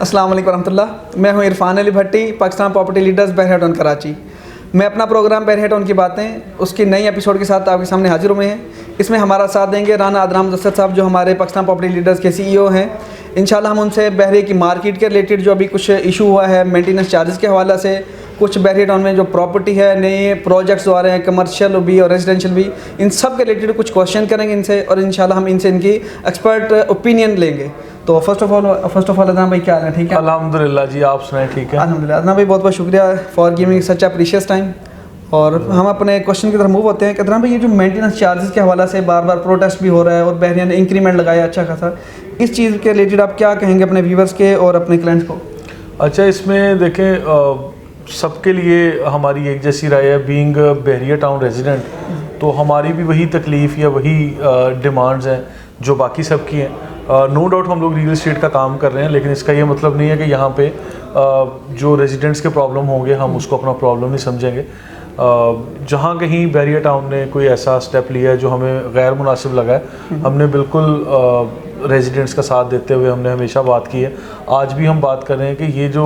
अस्सलाम वालेकुम रहमतुल्लाह। मैं हूं इरफान अली भट्टी, पाकिस्तान प्रॉपर्टी लीडर्स बहरिया टाउन कराची। मैं अपना प्रोग्राम बहरिया टाउन की बातें उसकी नई एपिसोड के साथ आपके सामने हाजिर हुए हैं। इसमें हमारा साथ देंगे राना अदनाम मुदस्सर साहब, जो हमारे पाकिस्तान प्रॉपर्टी लीडर्स के CEO हैं। इंशाल्लाह हम उनसे बहरिया की मार्केट के रिलेटेड जो अभी कुछ इशू हुआ है मेंटेनेंस चार्जेस के हवाले से, कुछ बहरिया टाउन में जो प्रॉपर्टी है, नए प्रोजेक्ट्स आ रहे हैं कमर्शियल भी और रेजिडेंशियल भी, इन सब के रिलेटेड कुछ क्वेश्चन करेंगे इनसे और इंशाल्लाह हम इनसे इनकी एक्सपर्ट ओपिनियन लेंगे। तो फर्स्ट ऑफ ऑल अदनाम भाई क्या हाल है? ठीक है अल्हम्दुलिल्लाह जी, आप सुनाए? ठीक है अल्हम्दुलिल्लाह। अदनाम भाई बहुत बहुत शुक्रिया for giving such a precious time. और हम अपने क्वेश्चन की तरफ मूव होते हैं कि अदनाम भाई ये जो मेंटेनेंस चार्जेस के हवाले से बार बार प्रोटेस्ट भी हो रहा है और बहरिया ने इंक्रीमेंट लगाया अच्छा खासा, इस चीज़ के रिलेटेड आप क्या कहेंगे अपने व्यूवर्स के और अपने क्लाइंट्स को? अच्छा, इसमें देखें सबके लिए हमारी एक जैसी राय है। बीइंग बहरिया टाउन रेजिडेंट, तो हमारी भी वही तकलीफ़ या वही डिमांड्स हैं जो बाकी सब की हैं। नो डाउट हम लोग रियल एस्टेट का काम कर रहे हैं, लेकिन इसका ये मतलब नहीं है कि यहाँ पे जो रेजिडेंट्स के प्रॉब्लम होंगे हम उसको अपना प्रॉब्लम नहीं समझेंगे। जहाँ कहीं बहरिया टाउन ने कोई ऐसा स्टेप लिया है जो हमें गैर मुनासिब लगा है, हमने बिल्कुल रेजिडेंट्स का साथ देते हुए हमने हमेशा बात की है। आज भी हम बात कर रहे हैं कि ये जो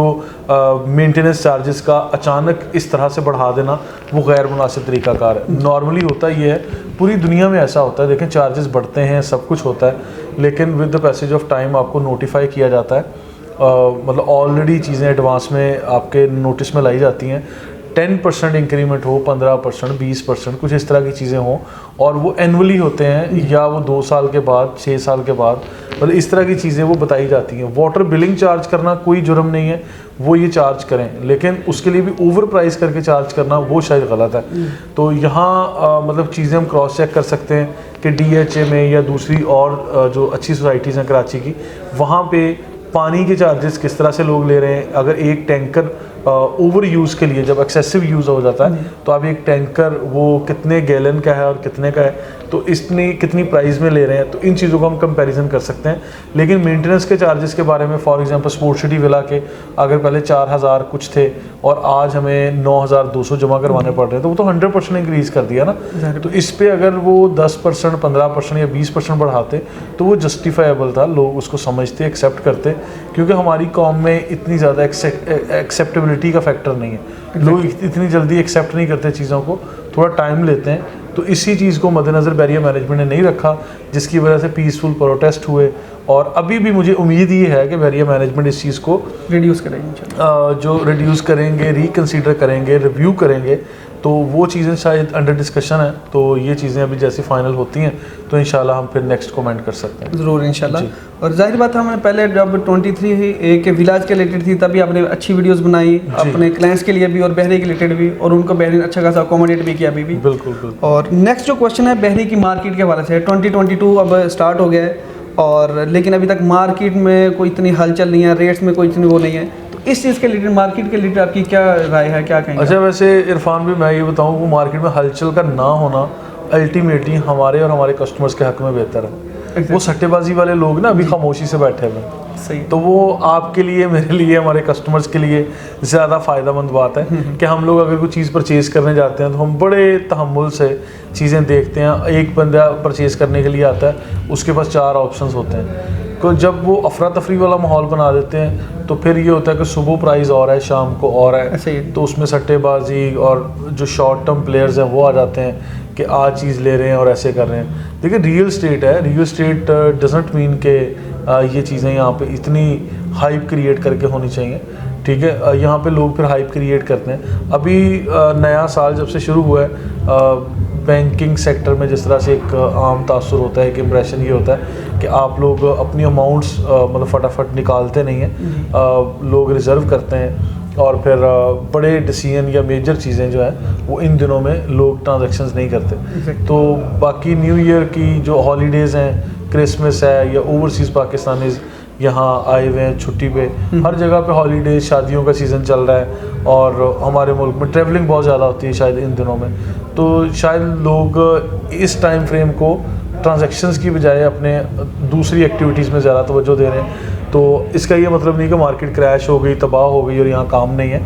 मेंटेनेंस चार्जेस का अचानक इस तरह से बढ़ा देना वो गैर मुनासिब तरीक़ाकार है। नॉर्मली होता ये है, पूरी दुनिया में ऐसा होता है। देखें, चार्जेस बढ़ते हैं, सब कुछ होता है, लेकिन with the passage of time आपको नोटिफाई किया जाता है। मतलब ऑलरेडी चीज़ें एडवांस में आपके नोटिस में लाई जाती हैं। 10% इंक्रीमेंट हो, 15%, 20%, कुछ इस तरह की चीज़ें हों, और वो एनुअली होते हैं या वो 2 साल के बाद, 6 साल के बाद, मतलब इस तरह की चीज़ें वो बताई जाती हैं। वाटर बिलिंग चार्ज करना कोई जुर्म नहीं है, वो ये चार्ज करें, लेकिन उसके लिए भी ओवर प्राइस करके चार्ज करना वो शायद गलत है। तो यहाँ मतलब चीज़ें हम क्रॉस चेक कर सकते हैं कि DHA में या दूसरी और जो अच्छी सोसाइटीज़ हैं कराची की, वहाँ पे पानी के चार्जेस किस तरह से लोग ले रहे हैं। अगर एक टैंकर ओवर यूज़ के लिए, जब एक्सेसिव यूज़ हो जाता है, तो आप एक टैंकर वो कितने गैलन का है और कितने का है, तो इसने कितनी प्राइस में ले रहे हैं, तो इन चीज़ों को हम कंपैरिजन कर सकते हैं। लेकिन मेंटेनेंस के चार्जेस के बारे में, for example sports city villa के अगर पहले 4000 कुछ थे और आज हमें 9200 जमा करवाने पड़ रहे हैं, तो वो तो 100% इंक्रीज़ कर दिया ना। तो इस पर अगर वो 10%, 15% या 20% बढ़ाते तो वो जस्टिफाइबल था, लोग उसको समझते, एक्सेप्ट करते, क्योंकि हमारी कौम में इतनी ज़्यादा एक्सेप्टेबिलिटी का फैक्टर नहीं है। लोग इतनी जल्दी एक्सेप्ट नहीं करते चीज़ों को, थोड़ा टाइम लेते हैं। तो इसी चीज़ को मद्देनज़र बहरिया मैनेजमेंट ने नहीं रखा, जिसकी वजह से पीसफुल प्रोटेस्ट हुए। और अभी भी मुझे उम्मीद ये है कि बहरिया मैनेजमेंट इस चीज़ को रिड्यूस करेंगे, जो रिड्यूस करेंगे, रिकन्सिडर करेंगे, रिव्यू करेंगे। तो वो चीज़ें शायद अंडर डिस्कशन है। तो ये चीज़ें अभी जैसे फाइनल होती हैं तो इंशाल्लाह हम फिर नेक्स्ट कमेंट कर सकते हैं। ज़रूर इंशाल्लाह। और जाहिर बात है, हमने पहले जब 23 के विलाज के रिलेटेड थी तभी आपने अच्छी वीडियोस बनाई अपने क्लाइंट्स के लिए भी और बहरी के रिलेटेड भी, और उनको बहरी ने अच्छा खासा अकोमोडेट भी किया अभी भी। बिल्कुल। और नेक्स्ट जो क्वेश्चन है बहरी की मार्केट के हवाले से, 2022 अब स्टार्ट हो गया है, और लेकिन अभी तक मार्केट में कोई इतनी हलचल नहीं है, रेट्स में कोई इतनी वो नहीं है। तो इस चीज़ के रिलेटेड, मार्केट के रिलेटेड आपकी क्या राय है, क्या कहेंगे? अच्छा, वैसे इरफान भी मैं ये बताऊँ, वो मार्केट में हलचल का ना होना अल्टीमेटली हमारे और हमारे कस्टमर्स के हक में बेहतर है। वो सट्टेबाजी वाले लोग ना अभी खामोशी से बैठे हुए हैं, सही, तो वो आपके लिए, मेरे लिए, हमारे कस्टमर्स के लिए ज़्यादा फ़ायदेमंद बात है कि हम लोग अगर कोई चीज़ परचेज़ करने जाते हैं तो हम बड़े तहम्मुल से चीज़ें देखते हैं। एक बंदा परचेज़ करने के लिए आता है, उसके पास 4 ऑप्शंस होते हैं। तो जब वो अफरा तफरी वाला माहौल बना देते हैं तो फिर ये होता है कि सुबह प्राइस और है, शाम को और है, तो उसमें सट्टेबाजी और जो शॉर्ट टर्म प्लेयर्स हैं वो आ जाते हैं कि आज चीज़ ले रहे हैं और ऐसे कर रहे हैं। देखिए, रियल स्टेट है, रियल स्टेट डजंट मीन के ये चीज़ें यहाँ पे इतनी हाइप क्रिएट करके होनी चाहिए। ठीक है, यहाँ पे लोग फिर हाइप क्रिएट करते हैं। अभी नया साल जब से शुरू हुआ है, बैंकिंग सेक्टर में जिस तरह से एक आम तासुर होता है, एक इम्प्रेशन ये होता है कि आप लोग अपनी अमाउंट्स मतलब फटाफट निकालते नहीं हैं, लोग रिज़र्व करते हैं, और फिर बड़े डिसीजन या मेजर चीज़ें जो हैं वो इन दिनों में लोग ट्रांजैक्शंस नहीं करते। तो बाकी न्यू ईयर की जो हॉलीडेज़ हैं, क्रिसमस है या ओवरसीज़ पाकिस्तानीज़ यहाँ आए हुए हैं छुट्टी पे, हर जगह पे हॉलीडे, शादियों का सीज़न चल रहा है, और हमारे मुल्क में ट्रैवलिंग बहुत ज़्यादा होती है शायद इन दिनों में। तो शायद लोग इस टाइम फ्रेम को ट्रांजैक्शंस की बजाय अपने दूसरी एक्टिविटीज़ में ज़्यादा तवज्जो दे रहे हैं। तो इसका ये मतलब नहीं कि मार्केट क्रैश हो गई, तबाह हो गई और यहाँ काम नहीं है।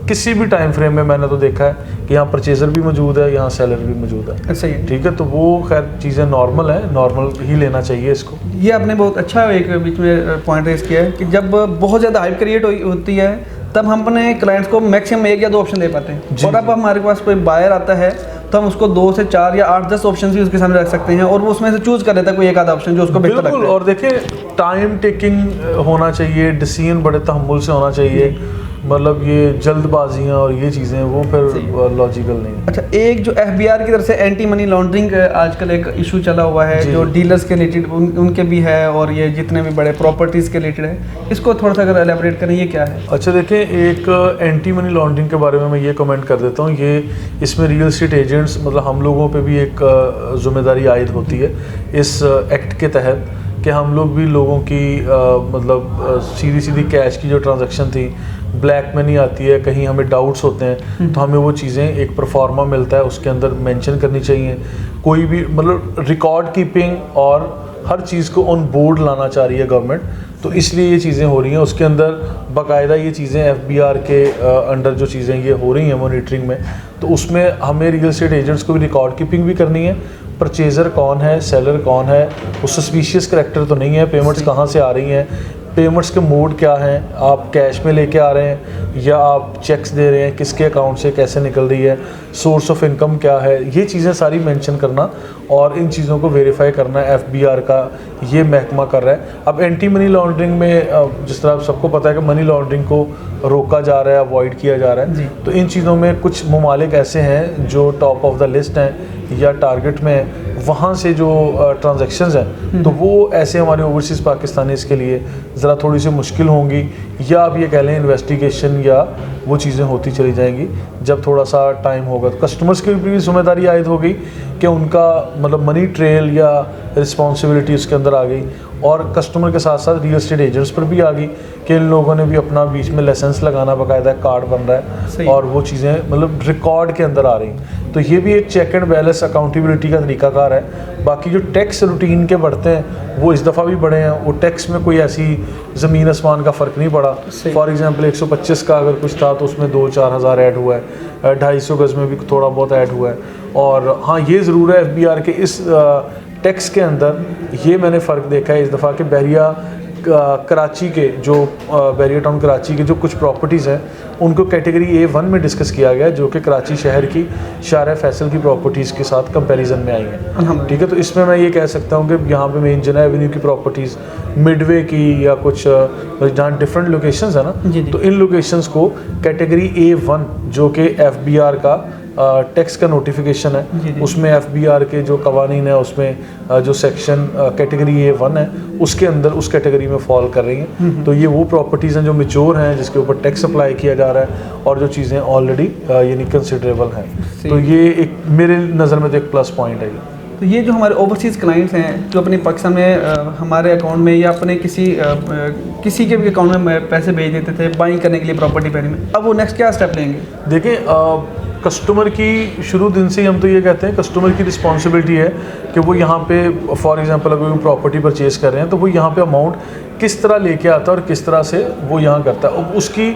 किसी भी टाइम फ्रेम में मैंने तो देखा है कि यहाँ परचेजर भी मौजूद है, यहाँ सेलर भी मौजूद है। सही है। ठीक है, तो वो खैर चीज़ें नॉर्मल है, नॉर्मल ही लेना चाहिए इसको। ये आपने बहुत अच्छा एक बीच में पॉइंट रेस किया है कि जब बहुत ज़्यादा हाइप क्रिएट होती है तब हम अपने क्लाइंट्स को मैक्सिमम 1 या 2 ऑप्शन दे पाते हैं, और अब हमारे पास कोई बायर आता है तो हम उसको 2 से 4 या 8-10 ऑप्शन भी उसके सामने रख सकते हैं, और वो उसमें से चूज कर लेता है कोई एक आधा ऑप्शन जो उसको बेहतर लगता है। और देखिए टाइम टेकिंग होना चाहिए, डिसीजन बड़े तहम्मुल से होना चाहिए, मतलब ये जल्दबाजियाँ और ये चीज़ें वो फिर लॉजिकल नहीं है। अच्छा, एक जो एफबीआर की तरफ से एंटी मनी लॉन्ड्रिंग आजकल एक इशू चला हुआ है जो डीलर्स के रिलेटेड उनके भी है, और ये जितने भी बड़े प्रॉपर्टीज़ के रिलेटेड है, इसको थोड़ा सा अगर एलैबोरेट करें, ये क्या है? अच्छा देखिए, एक एंटी मनी लॉन्ड्रिंग के बारे में मैं ये कमेंट कर देता हूँ, ये इसमें रियल एस्टेट एजेंट्स मतलब हम लोगों पे भी एक जिम्मेदारी आयद होती है इस एक्ट के तहत कि हम लोग भी लोगों की मतलब सीधी सीधी कैश की जो ट्रांजैक्शन थी, ब्लैक मनी आती है, कहीं हमें डाउट्स होते हैं तो हमें वो चीज़ें एक परफॉर्मा मिलता है उसके अंदर मेंशन करनी चाहिए। कोई भी मतलब रिकॉर्ड कीपिंग और हर चीज़ को ऑन बोर्ड लाना चाह रही है गवर्नमेंट, तो इसलिए ये चीज़ें हो रही हैं। उसके अंदर बाकायदा ये चीज़ें एफबीआर के अंडर जो चीज़ें ये हो रही हैं मॉनिटरिंग में, तो उसमें हमें रियल एस्टेट एजेंट्स को भी रिकॉर्ड कीपिंग भी करनी है, परचेज़र कौन है, सेलर कौन है, वो सस्पिशियस करैक्टर तो नहीं है, पेमेंट्स कहाँ से आ रही हैं, पेमेंट्स के मोड क्या हैं, आप कैश में लेके आ रहे हैं या आप चेक्स दे रहे हैं, किसके अकाउंट से कैसे निकल रही है, सोर्स ऑफ इनकम क्या है, ये चीज़ें सारी मेंशन करना और इन चीज़ों को वेरीफाई करना एफबीआर का ये महकमा कर रहा है। अब एंटी मनी लॉन्ड्रिंग में जिस तरह सबको पता है कि मनी लॉन्ड्रिंग को रोका जा रहा है, अवॉइड किया जा रहा है, तो इन चीज़ों में कुछ ममालिक ऐसे हैं जो टॉप ऑफ द लिस्ट हैं या टारगेट में, वहाँ से जो ट्रांजैक्शंस हैं तो वो ऐसे हमारे ओवरसीज़ पाकिस्तानीज़ के लिए ज़रा थोड़ी सी मुश्किल होंगी, या आप ये कह लें इन्वेस्टिगेशन या वो चीज़ें होती चली जाएंगी जब थोड़ा सा टाइम होगा। तो कस्टमर्स की भी जिम्मेदारी आयद हो गई कि उनका मतलब मनी ट्रेल या रिस्पॉन्सिबिलिटी उसके अंदर आ गई, और कस्टमर के साथ साथ रियल एस्टेट एजेंट्स पर भी आ गई कि इन लोगों ने भी अपना बीच में लाइसेंस लगाना, बाकायदा कार्ड बन रहा है और वो चीज़ें मतलब रिकॉर्ड के अंदर आ रही। तो ये भी एक चेक एंड बैलेंस अकाउंटेबिलिटी का तरीकाकार है। बाकी जो टैक्स रूटीन के बढ़ते हैं वो इस दफ़ा भी बढ़े हैं, वो टैक्स में कोई ऐसी ज़मीन आसमान का फ़र्क नहीं पड़ा। फॉर एग्जांपल 125 का अगर कुछ था तो उसमें 2-4 हज़ार ऐड हुआ है, 250 गज़ में भी थोड़ा बहुत ऐड हुआ है। और हाँ, ये ज़रूर है एफबीआर के इस टैक्स के अंदर ये मैंने फ़र्क देखा है इस दफ़ा के बहरिया कराची के जो बैरियर टाउन कराची के जो कुछ प्रॉपर्टीज़ हैं उनको कैटेगरी A1 में डिस्कस किया गया, जो कि कराची शहर की शार फैसल की प्रॉपर्टीज़ के साथ कंपैरिजन में आई हैं। ठीक है, तो इसमें मैं ये कह सकता हूँ कि यहाँ पे मेन जना एवेन्यू की प्रॉपर्टीज़, मिडवे की या कुछ जहाँ डिफरेंट लोकेशंस है ना, तो इन लोकेशंस को कैटेगरी A1 जो कि एफबीआर का टैक्स का नोटिफिकेशन है, उसमें एफबीआर के जो कवानीन है उसमें जो सेक्शन कैटेगरी A1 है उसके अंदर उस कैटेगरी में फॉल कर रही हैं। तो ये वो प्रॉपर्टीज़ हैं जो मैच्योर हैं, जिसके ऊपर टैक्स अप्लाई किया जा रहा है और जो चीज़ें ऑलरेडी यानी कंसिडरेबल हैं। तो ये एक मेरे नज़र में तो एक प्लस पॉइंट है। तो ये जो हमारे ओवरसीज़ क्लाइंट्स हैं जो अपने पाकिस्तान में हमारे अकाउंट में या अपने किसी के भी अकाउंट में पैसे भेज देते थे बाइंग करने के लिए प्रॉपर्टी पहले में, अब वो नेक्स्ट क्या स्टेप लेंगे? देखिए, कस्टमर की शुरू दिन से ही हम तो ये कहते हैं कस्टमर की रिस्पॉन्सिबिलिटी है कि वो यहाँ पे फॉर एग्जांपल अगर वो प्रॉपर्टी परचेज़ कर रहे हैं तो वो यहाँ पे अमाउंट किस तरह लेके आता है और किस तरह से वो यहाँ करता है। उसकी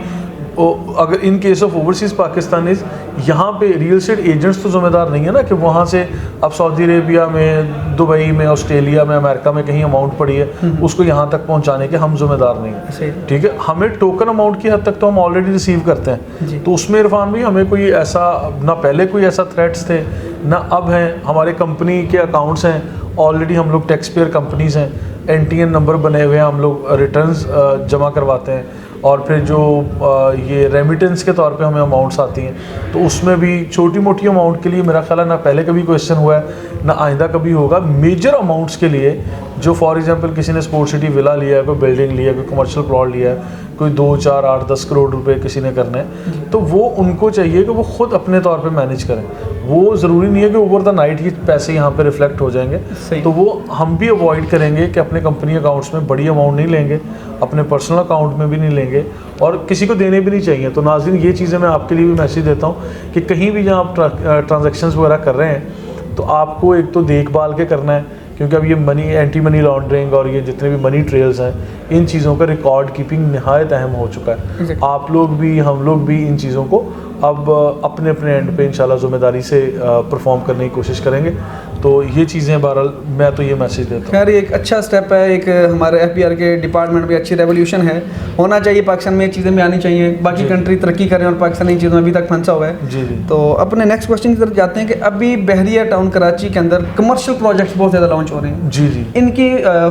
अगर in case of overseas Pakistanis यहाँ पे रियल एस्टेट एजेंट्स तो ज़िम्मेदार नहीं है ना कि वहाँ से अब सऊदी अरेबिया में, दुबई में, ऑस्ट्रेलिया में, अमेरिका में कहीं अमाउंट पड़ी है उसको यहाँ तक पहुँचाने के हम जिम्मेदार नहीं हैं। ठीक है, हमें टोकन अमाउंट की हद तक तो हम ऑलरेडी रिसीव करते हैं। तो उसमें इरफान भी हमें कोई ऐसा ना पहले कोई ऐसा थ्रेट्स थे ना अब हैं। हमारे कंपनी के अकाउंट्स हैं, ऑलरेडी हम लोग टैक्स पेयर कंपनीज़ हैं, NTN नंबर बने हुए हैं, हम लोग रिटर्न्स जमा करवाते हैं और फिर जो ये रेमिटेंस के तौर पे हमें अमाउंट्स आती हैं तो उसमें भी छोटी मोटी अमाउंट के लिए मेरा ख्याल है ना पहले कभी क्वेश्चन हुआ है ना आइंदा कभी होगा। मेजर अमाउंट्स के लिए जो फॉर एग्जांपल किसी ने स्पोर्ट्स सिटी विला लिया है, कोई बिल्डिंग लिया है, कोई कमर्शियल प्लॉट लिया है, कोई 2, 4, 8, 10 करोड़ रुपए किसी ने करने हैं, तो वो उनको चाहिए कि वो खुद अपने तौर पे मैनेज करें। वो ज़रूरी नहीं है कि ओवर द नाइट ही पैसे यहाँ पे रिफ्लेक्ट हो जाएंगे। तो वो हम भी अवॉइड करेंगे कि अपने कंपनी अकाउंट्स में बड़ी अमाउंट नहीं लेंगे, अपने पर्सनल अकाउंट में भी नहीं लेंगे और किसी को देने भी नहीं चाहिए। तो नाज़रीन, ये चीज़ें मैं आपके लिए भी मैसेज देता हूँ कि कहीं भी जहाँ आप ट्रांजैक्शंस वगैरह कर रहे हैं तो आपको एक तो देखभाल के करना है, क्योंकि अब ये एंटी मनी लॉन्ड्रिंग और ये जितने भी मनी ट्रेल्स हैं, इन चीज़ों का रिकॉर्ड कीपिंग नहायत अहम हो चुका है। आप लोग भी, हम लोग भी इन चीज़ों को अब अपने अपने एंड पे इंशाल्लाह ज़िम्मेदारी से परफॉर्म करने की कोशिश करेंगे। तो ये चीज़ें बहरहाल मैं तो ये मैसेज देता हूँ। खैर ये एक अच्छा स्टेप है, एक हमारे एफबीआर के डिपार्टमेंट में अच्छी रेवोल्यूशन है, होना चाहिए। पाकिस्तान में ये चीज़ें भी आनी चाहिए, बाकी कंट्री तरक्की करें और पाकिस्तान इन चीज़ों में अभी तक फंसा हुआ है। जी जी। तो अपने नेक्स्ट क्वेश्चन की तरफ जाते हैं कि अभी बहरिया टाउन कराची के अंदर कमर्शियल प्रोजेक्ट्स बहुत ज़्यादा लॉन्च हो रहे हैं। जी जी। इनकी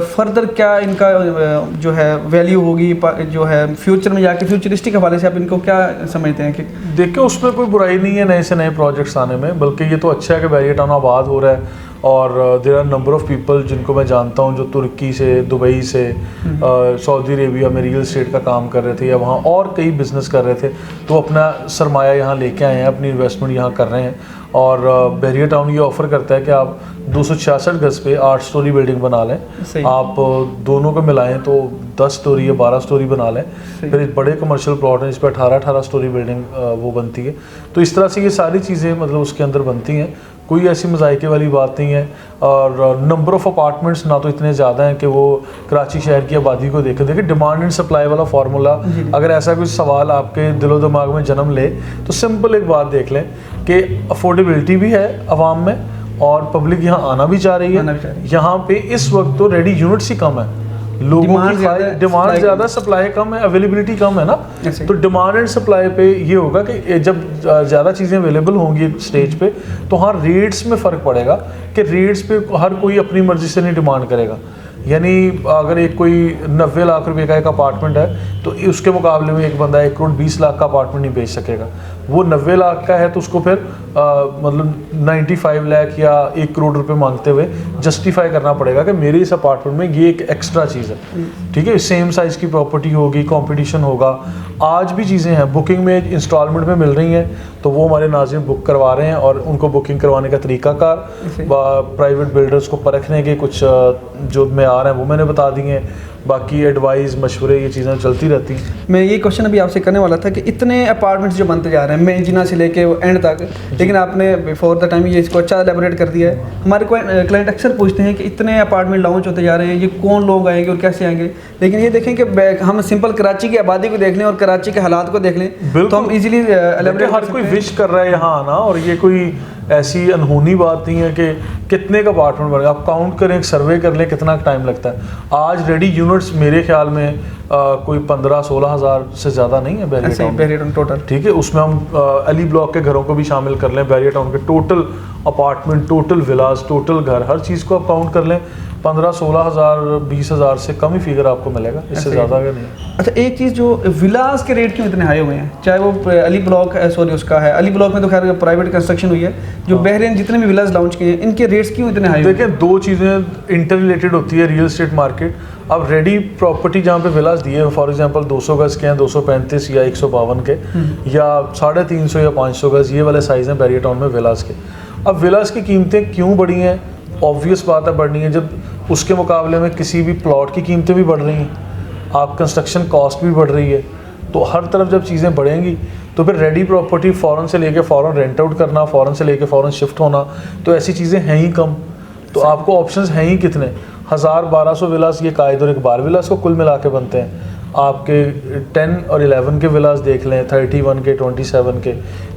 फर्दर क्या इनका जो है वैल्यू होगी, जो है फ्यूचर में जाके फ्यूचरिस्टिक हवाले से आप इनको क्या समझते हैं? कि देखिए उसमें कोई बुराई नहीं है नए से नए प्रोजेक्ट्स आने में, बल्कि ये तो अच्छा है कि बहरिया टाउन आबाद हो रहा है। और there are number of people जिनको मैं जानता हूँ जो तुर्की से, दुबई से, सऊदी अरेबिया में रियल एस्टेट का काम कर रहे थे या वहाँ और कई बिज़नेस कर रहे थे, तो अपना सरमाया यहाँ लेके आए हैं, अपनी इन्वेस्टमेंट यहाँ कर रहे हैं। और बहरिया टाउन ये ऑफ़र करता है कि आप 266 गज पे 8 स्टोरी बिल्डिंग बना लें, आप दोनों को मिलाएं तो 10 स्टोरी या 12 स्टोरी बना लें। फिर बड़े कमर्शियल प्लॉट हैं इस पर 18 स्टोरी बिल्डिंग वो बनती है। तो इस तरह से ये सारी चीज़ें मतलब उसके अंदर बनती हैं, कोई ऐसी मज़ाइके वाली बात नहीं है। और नंबर ऑफ़ अपार्टमेंट्स ना तो इतने ज़्यादा हैं कि वो कराची शहर की आबादी को देखें। देखिए डिमांड एंड सप्लाई वाला फार्मूला, अगर ऐसा कोई सवाल आपके दिलो दिमाग में जन्म ले तो सिंपल एक बात देख लें कि अफोर्डेबिलिटी भी है आवाम में और पब्लिक यहाँ आना भी चाह रही है। यहाँ पे इस वक्त तो रेडी यूनिट्स ही कम है, लोगों की डिमांड ज़्यादा, सप्लाई कम है, अवेलेबिलिटी कम है ना। तो डिमांड एंड सप्लाई पे ये होगा कि जब ज़्यादा चीज़ें अवेलेबल होंगी स्टेज पे तो हाँ रेट्स में फ़र्क पड़ेगा कि रेट्स पे हर कोई अपनी मर्ज़ी से नहीं डिमांड करेगा। यानी अगर एक कोई 90 लाख रुपए का एक अपार्टमेंट है तो उसके मुकाबले में एक बंदा 1 करोड़ 20 लाख का अपार्टमेंट नहीं बेच सकेगा। वो 90 लाख का है तो उसको फिर मतलब 95 लाख या 1 करोड़ रुपए मांगते हुए जस्टिफाई करना पड़ेगा कि मेरे इस अपार्टमेंट में ये एक एक्स्ट्रा चीज़ है। ठीक है, सेम साइज़ की प्रॉपर्टी होगी, कंपटीशन होगा। आज भी चीज़ें हैं बुकिंग में, इंस्टॉलमेंट में मिल रही हैं, तो वो हमारे नाज़रीन बुक करवा रहे हैं और उनको बुकिंग करवाने का तरीक़ाकार प्राइवेट बिल्डर्स को परखने के कुछ जो में आ रहे हैं वो मैंने बता दिए हैं। बाकी एडवाइस, मशवरे, ये चीज़ें चलती रहती हैं। मैं ये क्वेश्चन अभी आपसे करने वाला था कि इतने अपार्टमेंट्स जो बनते जा रहे हैं मेंजिना से लेके एंड तक, लेकिन आपने बिफोर द टाइम ये इसको अच्छा एलेबोरेट कर दिया है। हमारे क्लाइंट अक्सर पूछते हैं कि इतने अपार्टमेंट लॉन्च होते जा रहे हैं, ये कौन लोग आएंगे और कैसे आएंगे। लेकिन ये देखें कि हम सिंपल कराची की आबादी को देख लें और कराची के हालात को देख लें तो हम इजीली एलेबोरेट, हर कोई विश कर रहा है यहाँ आना, और ये कोई ऐसी अनहोनी बात नहीं है कि कितने का अपार्टमेंट बनेगा। आप काउंट करें, एक सर्वे कर लें कितना टाइम लगता है। आज रेडी यूनिट्स मेरे ख्याल में कोई 15-16 हज़ार से ज़्यादा नहीं है बहरिया टाउन टोटल। ठीक है, उसमें हम अली ब्लॉक के घरों को भी शामिल कर लें, बहरिया टाउन के टोटल अपार्टमेंट, टोटल विलास, टोटल घर, हर चीज़ को आप काउंट कर लें, 15-16 हज़ार 20 हज़ार से कम ही फिगर आपको मिलेगा, इससे ज़्यादा का नहीं। अच्छा, एक चीज़ जो विलास के रेट क्यों इतने हाई हुए हैं, चाहे वो अली ब्लॉक सॉरी उसका है, अली ब्लॉक में तो खैर प्राइवेट कंस्ट्रक्शन हुई है, जो बहरीन जितने भी विलास लॉन्च किए हैं इनके रेट्स क्यों इतने हाई? देखिए दो चीज़ें इंटर रिलेटेड होती है, रियल एस्टेट मार्केट। अब रेडी प्रॉपर्टी जहाँ पे विलास दिए हैं, फॉर एग्जांपल 200 गज़ के हैं, 235 या 152 के या 350 या 500 गज़, ये वाले साइज़ हैं बहरिया टाउन में विलास के। अब विलास की कीमतें क्यों बढ़ी हैं? ऑब्वियस बात है बढ़नी है, जब उसके मुकाबले में किसी भी प्लॉट की कीमतें भी बढ़ रही हैं, आप कंस्ट्रक्शन कॉस्ट भी बढ़ रही है, तो हर तरफ जब चीज़ें बढ़ेंगी तो फिर रेडी प्रॉपर्टी फ़ौरन से लेके फ़ौरन रेंट आउट करना, फ़ौरन से लेके फ़ौरन शिफ्ट होना, तो ऐसी चीज़ें हैं ही कम। तो आपको ऑप्शंस हैं ही कितने, 1000-1200 विलास ये कायद और इकबाल विलास को कुल मिला के बनते हैं। आपके 10 और 11 के विलास देख लें, 31 के, 27 के,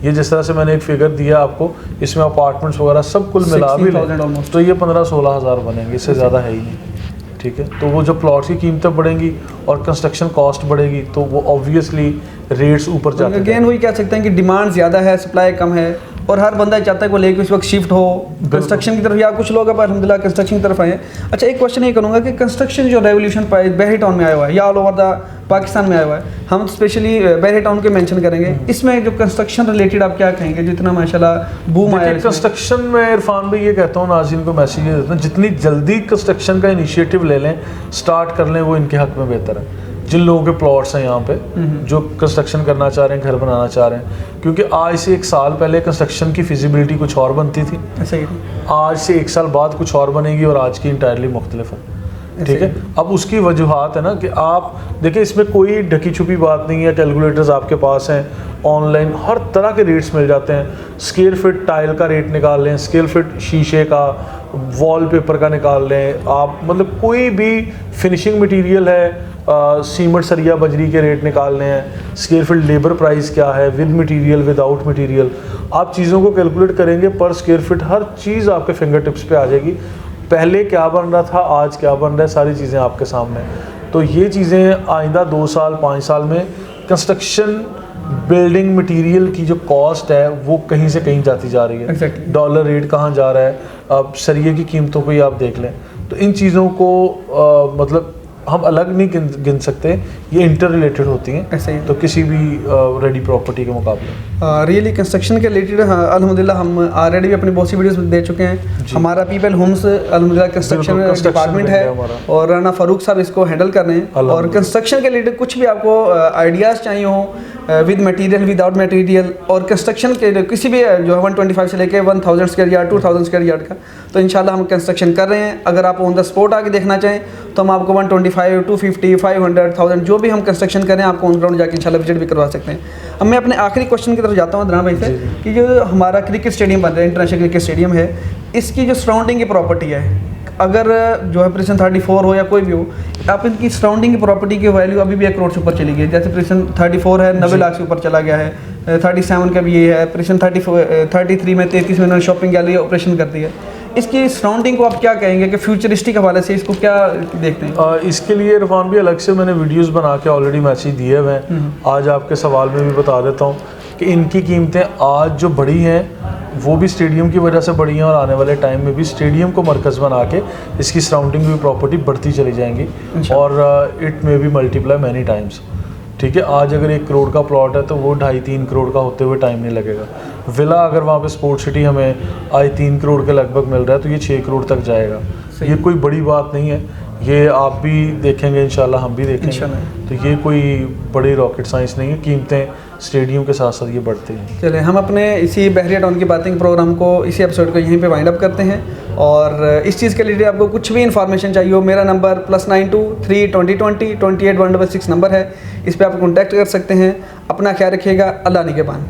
ये जिस तरह से मैंने एक फिगर दिया आपको, इसमें अपार्टमेंट्स वगैरह सब कुल मिला भी लें तो ये 15-16 हज़ार बनेंगे, इससे ज़्यादा है ही नहीं। ठीक है, तो वो जब प्लॉट की कीमतें बढ़ेंगी और कंस्ट्रक्शन कॉस्ट बढ़ेगी तो वो ऑब्वियसली रेट्स ऊपर जाते हैं। अगेन वही कह सकते हैं कि डिमांड ज़्यादा है, सप्लाई कम है, और हर बंदा चाहता है कि वो लेके उस वक्त शिफ्ट हो कंस्ट्रक्शन की तरफ, या कुछ लोग अब अल्हम्दुलिल्लाह कंस्ट्रक्शन की तरफ आए हैं। अच्छा, एक क्वेश्चन ये करूँगा कि कंस्ट्रक्शन जो रेवोल्यूशन बहरिया टाउन में आया हुआ है या ऑल ओवर द पाकिस्तान में आया हुआ है, हम स्पेशली बहरिया टाउन के मेंशन करेंगे, इसमें जो कंस्ट्रक्शन रिलेटेड आप क्या कहेंगे, जितना माशाल्लाह बूम आया है कंस्ट्रक्शन में? इरफान भाई ये कहता हूँ नाज़रीन को मैसेज देता हूँ, जितनी जल्दी कंस्ट्रक्शन का इनिशिएटिव ले लें, स्टार्ट कर लें, वो इनके हक़ में बेहतर है। जिन लोगों के प्लॉट्स हैं यहाँ पे जो कंस्ट्रक्शन करना चाह रहे हैं, घर बनाना चाह रहे हैं, क्योंकि आज से 1 साल पहले कंस्ट्रक्शन की फिजिबिलिटी कुछ और बनती थी, सही, आज से 1 साल बाद कुछ और बनेगी और आज की इंटायरली मुख्तलिफ है। ठीक है। अब उसकी वजूहात है ना कि आप देखिए, इसमें कोई ढकी छुपी बात नहीं है। कैलकुलेटर्स आपके पास हैं, ऑनलाइन हर तरह के रेट्स मिल जाते हैं। स्क्वायर फीट टाइल का रेट निकाल लें, स्क्वायर फीट शीशे का, वॉलपेपर का निकाल लें आप, मतलब कोई भी फिनिशिंग मटेरियल है, सीमेंट सरिया बजरी के रेट निकालने हैं, स्क्वायर फीट लेबर प्राइस क्या है, विद मटेरियल विदाउट मटेरियल, आप चीज़ों को कैलकुलेट करेंगे पर स्क्वायर फीट हर चीज़ आपके फिंगर टिप्स पे आ जाएगी। पहले क्या बन रहा था, आज क्या बन रहा है, सारी चीज़ें आपके सामने। तो ये चीज़ें आइंदा 2 साल 5 साल में कंस्ट्रक्शन बिल्डिंग मटेरियल की जो कॉस्ट है वो कहीं से कहीं जाती जा रही है। Exactly. डॉलर रेट कहाँ जा रहा है, अब सरिये की कीमतों को ही आप देख लें। तो इन चीज़ों को मतलब हम अलग नहीं गिन सकते, ये इंटर रिलेटेड होती हैं ऐसे ही। तो किसी भी रेडी प्रॉपर्टी के मुकाबले। रियली कंस्ट्रक्शन के रिलेटेड अल्हम्दुलिल्लाह हम ऑलरेडी भी अपनी बहुत सी वीडियोस दे चुके हैं। हमारा पीपल होम्स अल्हम्दुलिल्लाह कंस्ट्रक्शन डिपार्टमेंट है और राना फारूक साहब इसको हैंडल कर रहे हैं। और कंस्ट्रक्शन के रिलेटेड कुछ भी आपको आइडियाज़ चाहिए हो विद मटेरियल विदाउट मटेरियल, और कंस्ट्रक्शन के किसी भी जो है 125 से लेके 1000 स्क्वायर यार्ड 2000 स्क्वायर यार्ड का, तो इंशाल्लाह हम कंस्ट्रक्शन कर रहे हैं। अगर आप ऑन द स्पॉट आके देखना चाहें तो हम आपको 125, 250, 500, 1000 जो भी हम कंस्ट्रक्शन करें आपको ऑन ग्राउंड जाके इंशाल्लाह विजिट भी करवा सकते हैं। अब मैं अपने आखिरी क्वेश्चन की तरफ जाता हूँ अदनान भाई से कि जो हमारा क्रिकेट स्टेडियम बन रहा है, इंटरनेशनल क्रिकेट स्टेडियम है, इसकी जो सराउंडिंग की प्रॉपर्टी है, अगर जो है प्रिसन 34 हो या कोई भी हो, आप इनकी सराउंडिंग की प्रॉपर्टी की वैल्यू अभी भी 1 करोड़ से ऊपर चली गई है। जैसे प्रिसन 34 है 90 लाख से ऊपर चला गया है, 37 का भी ये है, प्रिसन 33 में 33 में उन्होंने शॉपिंग गैलरी ऑपरेशन कर दी है। इसकी सराउंडिंग को आप क्या कहेंगे कि फ्यूचरिस्टिक हवाले से इसको क्या देखते हैं? इसके लिए इरफान भी अलग से मैंने वीडियोस बना के ऑलरेडी मैसेज दिए हुए हैं। आज आपके सवाल में भी बता देता हूँ कि इनकी कीमतें आज जो बढ़ी हैं वो भी स्टेडियम की वजह से बढ़ी हैं, और आने वाले टाइम में भी स्टेडियम को मरकज़ बना के इसकी सराउंडिंग भी प्रॉपर्टी बढ़ती चली जाएंगी और it may be multiply many times. ठीक है, आज अगर 1 करोड़ का प्लॉट है तो वो 2.5-3 करोड़ का होते हुए टाइम नहीं लगेगा। विला अगर वहाँ पे स्पोर्ट सिटी हमें आज 3 करोड़ के लगभग मिल रहा है तो ये 6 करोड़ तक जाएगा। ये कोई बड़ी बात नहीं है, ये आप भी देखेंगे इंशाल्लाह, हम भी देखेंगे। तो ये कोई बड़ी रॉकेट साइंस नहीं है, कीमतें स्टेडियम के साथ साथ ये बढ़ती हैं। चलिए हम अपने इसी बहरिया टाउन की बातें प्रोग्राम को, इसी एपिसोड को यहीं पे वाइंड अप करते हैं। और इस चीज़ के लिए आपको कुछ भी इन्फॉर्मेशन चाहिए हो, मेरा नंबर +92 3 20 20 28 166 नंबर है, इस पर आप कॉन्टैक्ट कर सकते हैं। अपना ख्याल रखिएगा, अल्लाह निगहबान।